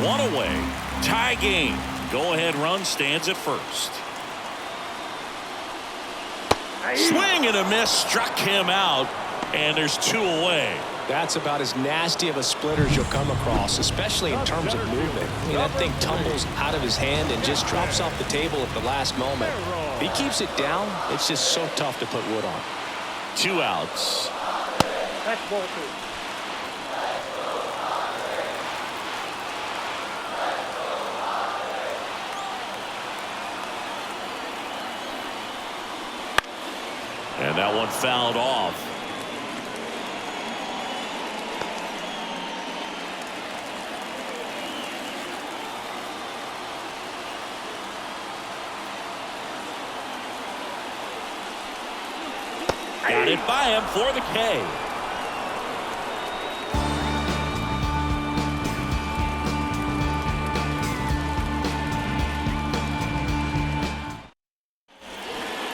1 away. Tie game. Go ahead run stands at first. Swing and a miss. Struck him out. And there's 2 away. That's about as nasty of a splitter as you'll come across, especially in terms of movement. I mean, that thing tumbles out of his hand and just drops off the table at the last moment. If he keeps it down, it's just so tough to put wood on. 2 outs. That's ball 2. And that one fouled off. Got it by him for the K.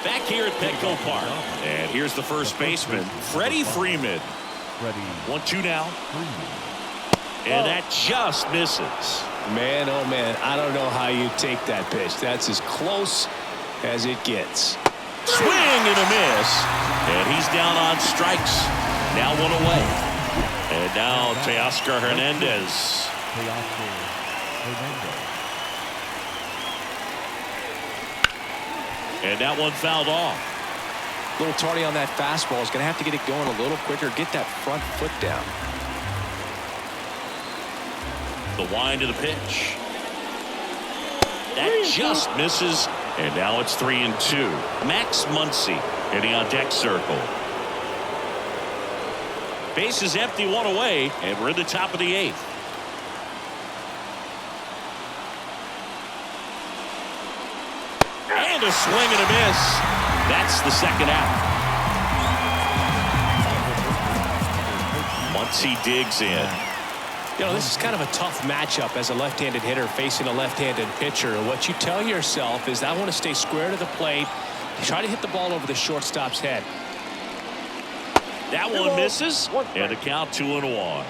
Back here at Petco Park. And here's the first baseman, Freddie Freeman. 1-2 now. And that just misses. Man, oh man, I don't know how you take that pitch. That's as close as it gets. Swing and a miss. And he's down on strikes. Now 1 away. And now Teoscar Hernandez. And that one fouled off. A little tardy on that fastball. Is going to have to get it going a little quicker. Get that front foot down. The wind of the pitch. That just misses. And now it's 3-2. Max Muncy hitting on deck circle. Base is empty, 1 away, and we're in the top of the 8th. And a swing and a miss. That's the second out. Muncy digs in. You know, this is kind of a tough matchup as a left-handed hitter facing a left-handed pitcher. What you tell yourself is, I want to stay square to the plate, try to hit the ball over the shortstop's head. That one misses, and the count 2-1.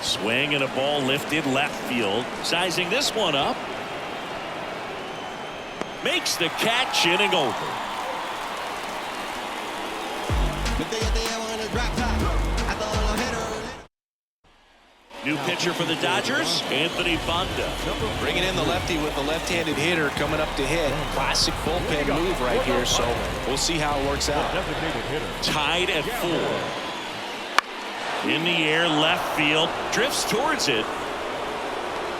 Swing and a ball lifted left field. Sizing this one up. Makes the catch, inning over. New pitcher for the Dodgers, Anthony Banda. Bringing in the lefty with the left-handed hitter coming up to hit. Classic bullpen move right here, so we'll see how it works out. Designated hitter. Tied at 4. In the air, left field, drifts towards it,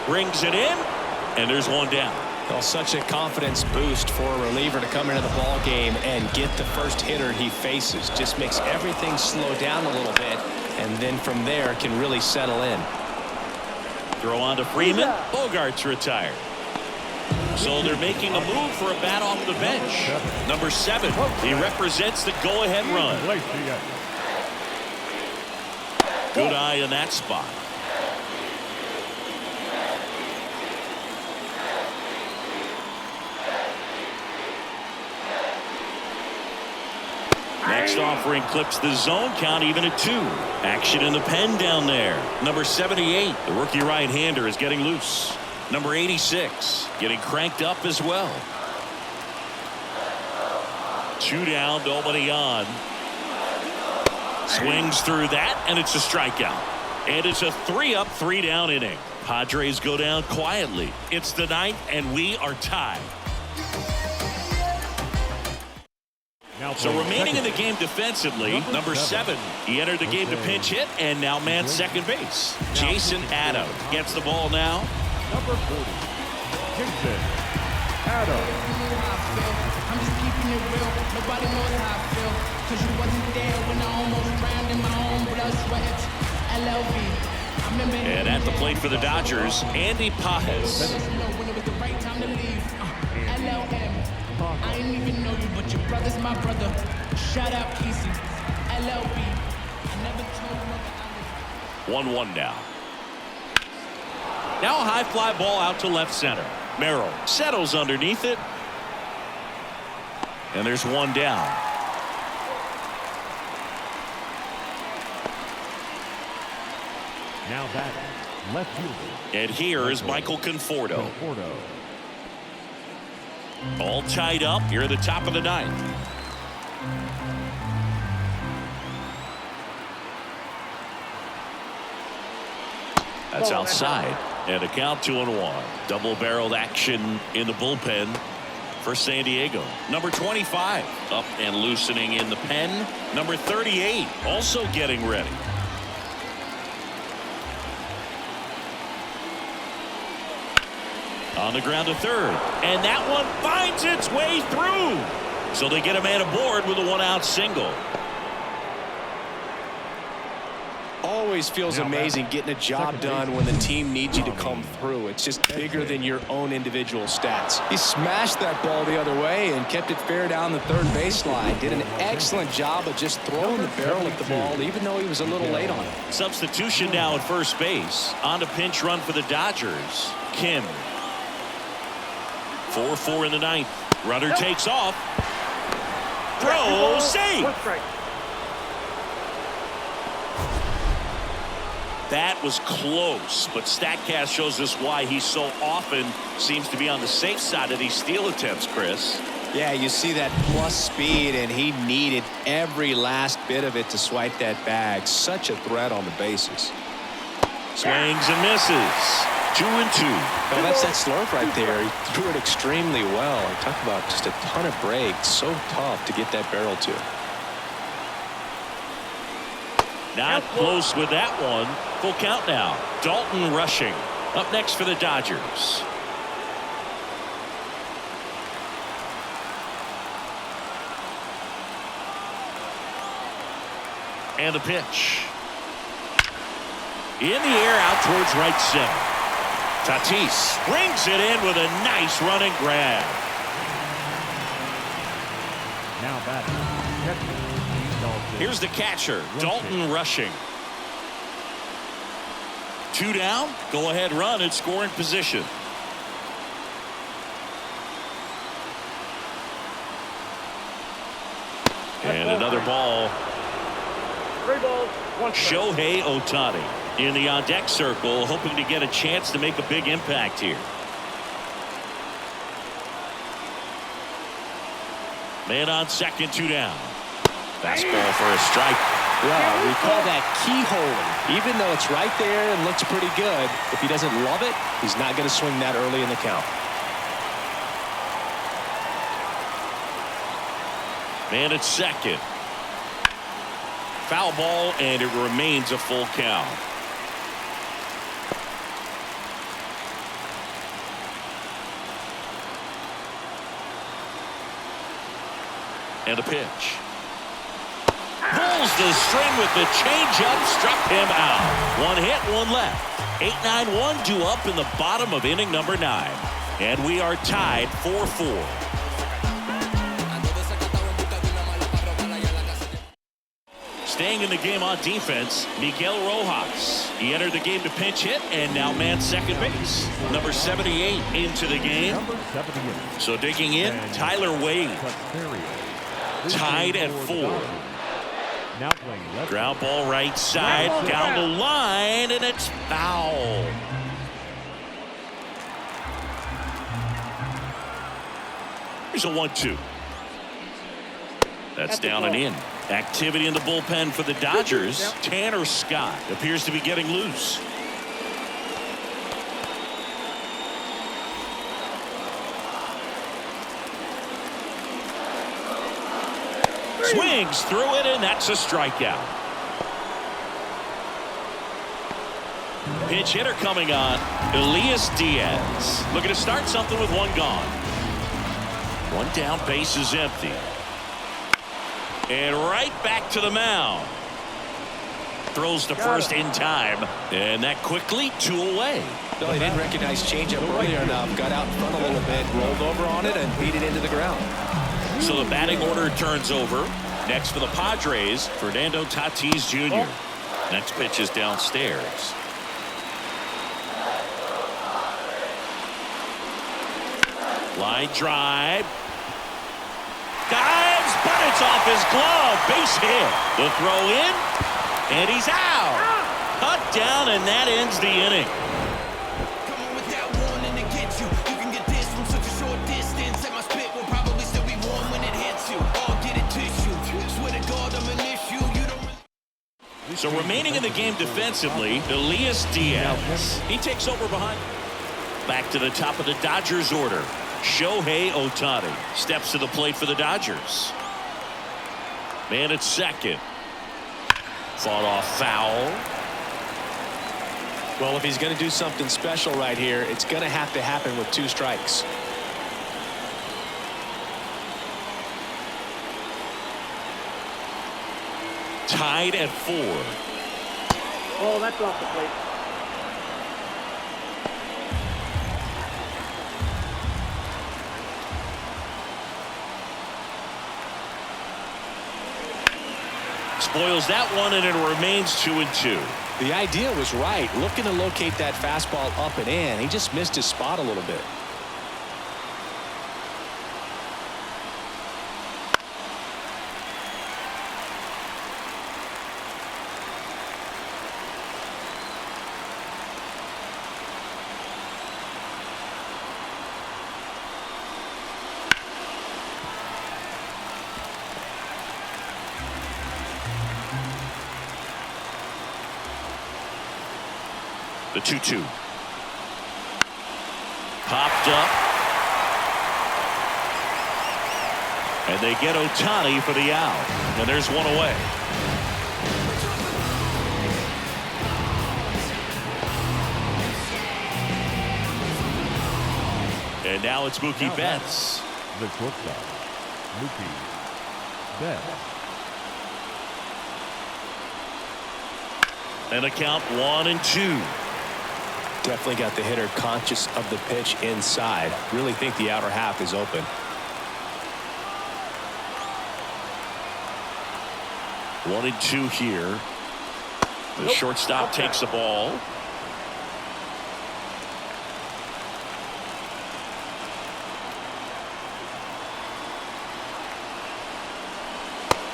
brings it in, and there's one down. Well, such a confidence boost for a reliever to come into the ball game and get the first hitter he faces. Just makes everything slow down a little bit, and then from there can really settle in. Throw on to Freeman. Bogart's retired. So they're making a move for a bat off the bench. Number 7. He represents the go-ahead run. Good eye in that spot. Next offering clips the zone count even at 2. Action in the pen down there. Number 78, the rookie right-hander, is getting loose. Number 86 getting cranked up as well. 2 down, nobody on. Swings through that, and it's a strikeout. And it's a 3-up, 3-down inning. Padres go down quietly. It's the 9th, and we are tied. So remaining in the game defensively, number 7. He entered the game to pinch hit and now mans second base. Jason Adams gets the ball now. Number 40, Jason Adams. I'm just keeping it real. Nobody knows how I feel. Cause you wasn't there when I almost drowned in my own blood, sweat. MLB. And at the plate for the Dodgers, Andy Pajes. When it was the right time to leave. LLM. I ain't even know you, but your brother's my brother. Shout out Casey. LLB. I never told you. 1-1 now. Now a high fly ball out to left center. Merrill settles underneath it. And there's one down. Now that left fielder. And here is Michael Conforto. All tied up here at the top of the 9th. That's outside. And a count 2-1. Double-barreled action in the bullpen for San Diego. Number 25 up and loosening in the pen. Number 38 also getting ready. On the ground to third, and that one finds its way through. So they get a man aboard with a 1-out single. Always feels amazing getting a job done when the team needs you to come through. It's just bigger than your own individual stats. He smashed that ball the other way and kept it fair down the third baseline. Did an excellent job of just throwing the barrel at the ball, even though he was a little late on it. Substitution now at first base. On to pinch run for the Dodgers. Kim. 4-4 in the 9th. Runner takes off. Throw, safe. That was close, but StatCast shows us why he so often seems to be on the safe side of these steal attempts, Chris. Yeah, you see that plus speed, and he needed every last bit of it to swipe that bag. Such a threat on the bases. Swings and misses. 2-2. Oh, that's that slurve right there. He threw it extremely well. Talk about just a ton of breaks. So tough to get that barrel to. Not close with that one. Full count now. Dalton rushing. Up next for the Dodgers. And the pitch. In the air out towards right center. Tatis brings it in with a nice running grab. Now batting. Here's the catcher, Dalton rushing. 2 down, go ahead run in scoring position. And another ball. 3 balls, 1 strike. Shohei Ohtani in the on-deck circle, hoping to get a chance to make a big impact here. Man on second, 2 down. Fastball for a strike. Yeah, we call that keyholing. Even though it's right there and looks pretty good, if he doesn't love it, he's not going to swing that early in the count. Man at second. Foul ball, and it remains a full count. And a pitch. Pulls the string with the changeup, struck him out. 1 hit, 1 left. 8-9-1 due up in the bottom of inning number 9. And we are tied 4-4. Staying in the game on defense, Miguel Rojas. He entered the game to pinch hit and now man second base. Number 78 into the game. Number 78. So digging in, Tyler Wade. Tied at 4. Now playing left. Ground ball right side, down the line, and it's foul. Here's a 1-2. That's down and in. Activity in the bullpen for the Dodgers. Tanner Scott appears to be getting loose. Swings through it, and that's a strikeout. Pinch hitter coming on, Elias Diaz. Looking to start something with 1 gone. 1 down, base is empty. And right back to the mound. Throws to first in time, and that quickly 2 away. No, he didn't recognize changeup earlier enough. Got out in front a little bit, rolled over on it, and beat it into the ground. So the batting order turns over. Next for the Padres, Fernando Tatis Jr. Next pitch is downstairs. Line drive. Dives, but it's off his glove. Base hit. The throw in, and he's out. Cut down, and that ends the inning. Come on with that warning to get you. You can get this from such a short distance, and my spit will probably still be warm when it hits you. Or get it tissue. Swear to God, I'm an issue. You don't. So remaining in the game defensively, Elias Diaz. He takes over behind. Back to the top of the Dodgers order. Shohei Ohtani steps to the plate for the Dodgers. Man at second. Fought off foul. Well, if he's going to do something special right here, it's going to have to happen with 2 strikes. Tied at 4. Oh, that's off the plate. Spoils that one, and it remains 2-2. The idea was right, looking to locate that fastball up and in. He just missed his spot a little bit. The 2-2. Popped up. And they get Ohtani for the out. And there's 1 away. And now it's Mookie Betts. The shortstop, Mookie Betts. And a count 1-2. Definitely got the hitter conscious of the pitch inside. Really think the outer half is open. One and two here. The shortstop takes the ball.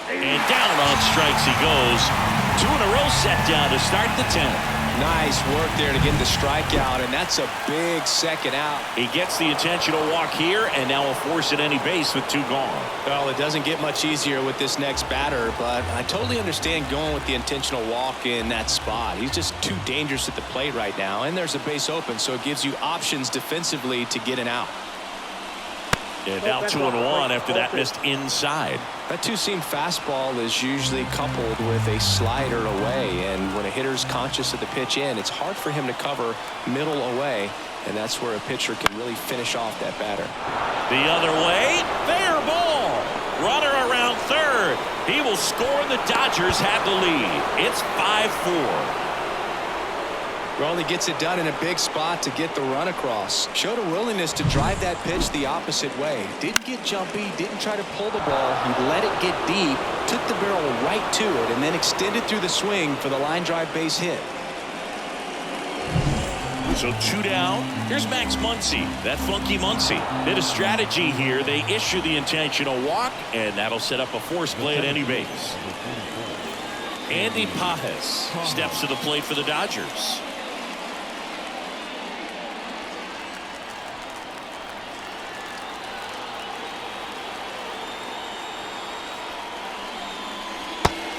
And down on strikes he goes. 2 in a row set down to start the 10th. Nice work there to get the strikeout, and that's a big second out. He gets the intentional walk here, and now will force at any base with 2 gone. Well, it doesn't get much easier with this next batter, but I totally understand going with the intentional walk in that spot. He's just too dangerous at the plate right now, and there's a base open, so it gives you options defensively to get an out. And now 2-1 after that missed inside. That two-seam fastball is usually coupled with a slider away, and when a hitter's conscious of the pitch in, it's hard for him to cover middle away, and that's where a pitcher can really finish off that batter. The other way, fair ball. Runner around third. He will score, and the Dodgers have the lead. It's 5-4. Raleigh gets it done in a big spot to get the run across. Showed a willingness to drive that pitch the opposite way. Didn't get jumpy, didn't try to pull the ball. He let it get deep, took the barrel right to it, and then extended through the swing for the line drive base hit. So 2 down. Here's Max Muncy. That funky Muncy. Bit of strategy here. They issue the intentional walk, and that'll set up a force play at any base. Andy Pajes steps to the plate for the Dodgers.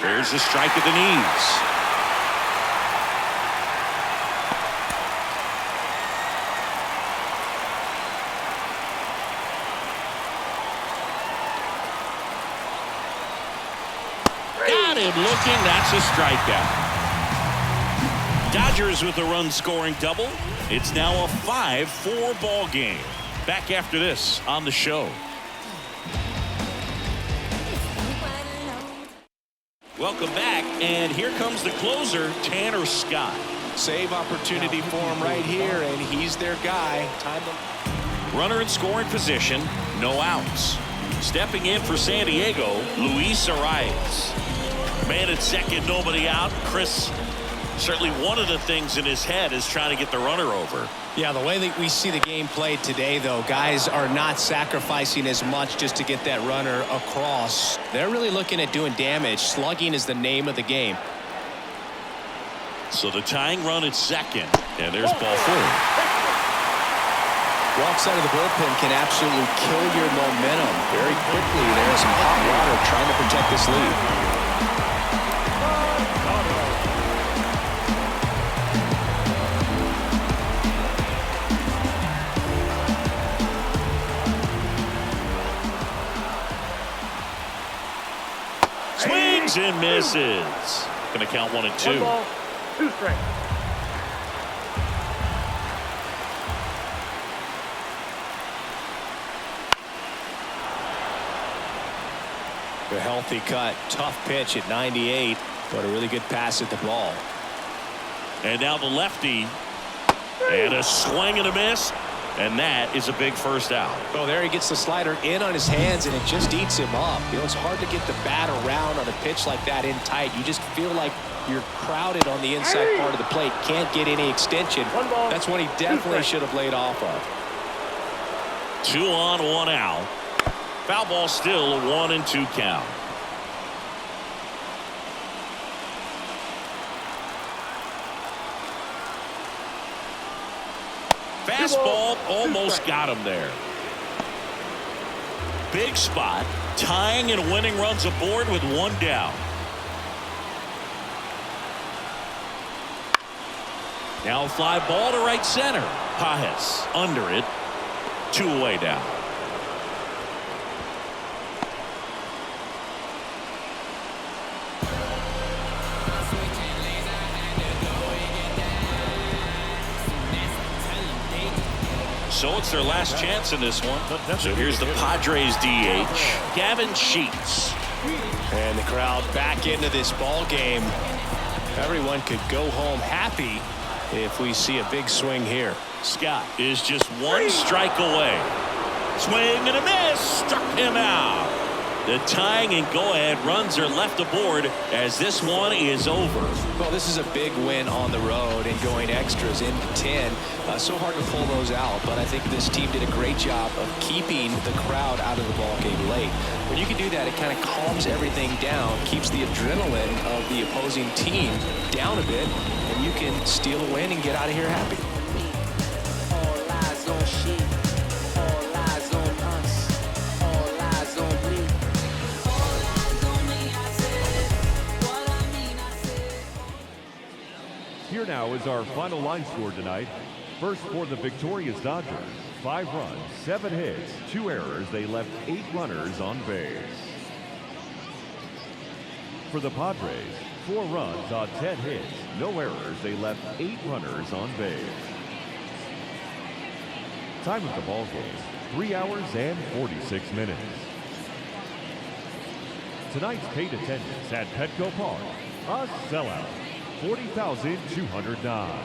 There's a strike at the knees. Got him looking. That's a strikeout. Dodgers with a run-scoring double. It's now a 5-4 ball game. Back after this on the show. Welcome back, and here comes the closer, Tanner Scott. Save opportunity for him right here, and he's their guy. Time to... Runner in scoring position, no outs. Stepping in for San Diego, Luis Arias. Man at second, nobody out. Chris, certainly one of the things in his head is trying to get the runner over. Yeah, the way that we see the game played today, though, guys are not sacrificing as much just to get that runner across. They're really looking at doing damage. Slugging is the name of the game. So the tying run at second, and there's ball 4. Walks out of the bullpen can absolutely kill your momentum very quickly. There's some hot water trying to protect this lead. Swings and misses. Going to count 1 and 2. 1 ball, 2 strikes. A healthy cut, tough pitch at 98, but a really good pass at the ball. And now the lefty, and a swing and a miss, and that is a big first out. Oh, there he gets the slider in on his hands, and it just eats him up. You know, it's hard to get the bat around on a pitch like that in tight. You just feel like you're crowded on the inside part of the plate. Can't get any extension. 1 ball, that's what he definitely should have laid off of. 2 on, 1 out. Foul ball still a 1 and 2 count. Fastball almost got him there. Big spot, tying and winning runs aboard with 1 down. Now a fly ball to right center. Pajes under it. 2 away down. So it's their last chance in this one. So here's the Padres DH, Gavin Sheets. And the crowd back into this ball game. Everyone could go home happy if we see a big swing here. Scott is just 1 strike away. Swing and a miss. Struck him out. The tying and go-ahead runs are left aboard as this one is over. Well, this is a big win on the road and going extras into 10. So hard to pull those out, but I think this team did a great job of keeping the crowd out of the ball game late. When you can do that, it kind of calms everything down, keeps the adrenaline of the opposing team down a bit, and you can steal a win and get out of here happy. All eyes on shit. All eyes on us. All eyes on me. All eyes on me, I said. What I mean, I said. Here now is our final line score tonight. First for the victorious Dodgers, 5 runs, 7 hits, 2 errors. They left 8 runners on base. For the Padres, 4 runs on 10 hits, no errors. They left 8 runners on base. Time of the ball game, 3 hours and 46 minutes. Tonight's paid attendance at Petco Park, a sellout, 40,209.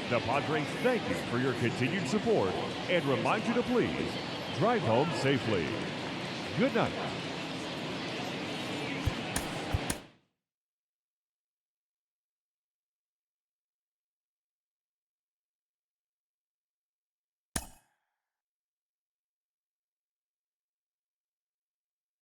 The Padres thank you for your continued support and remind you to please drive home safely. Good night.